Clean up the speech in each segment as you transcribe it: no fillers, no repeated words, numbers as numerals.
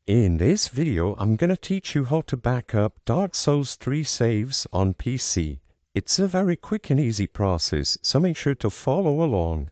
In this video, I'm gonna teach you how to back up Dark Souls 3 saves on PC. It's a very quick and easy process, so make sure to follow along.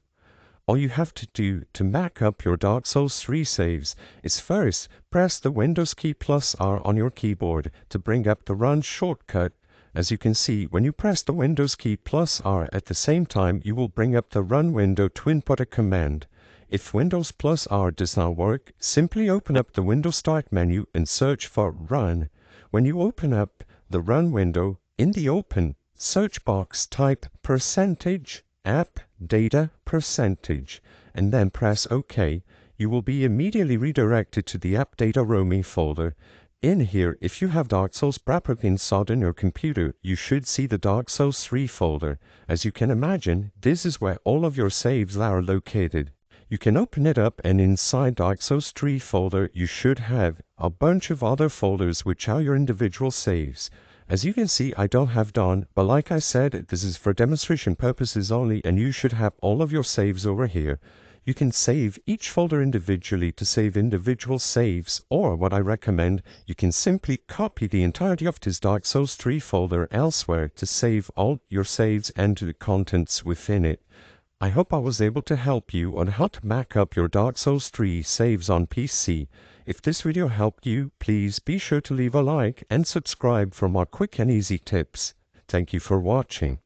All you have to do to back up your Dark Souls 3 saves is first press the Windows key plus R on your keyboard to bring up the Run shortcut. As you can see, when you press the Windows key plus R at the same time, you will bring up the Run window to input a command. If Windows plus R does not work, simply open up the Windows Start menu and search for Run. When you open up the Run window, in the Open search box type %app data % and then press OK. You will be immediately redirected to the app data roaming folder. In here, if you have Dark Souls properly installed on your computer, you should see the Dark Souls 3 folder. As you can imagine, this is where all of your saves are located. You can open it up, and inside Dark Souls 3 folder you should have a bunch of other folders which are your individual saves. As you can see, I don't have done, but like I said, this is for demonstration purposes only, and you should have all of your saves over here. You can save each folder individually to save individual saves, or what I recommend, you can simply copy the entirety of this Dark Souls 3 folder elsewhere to save all your saves and the contents within it. I hope I was able to help you on how to back up your Dark Souls 3 saves on PC. If this video helped you, please be sure to leave a like and subscribe for more quick and easy tips. Thank you for watching.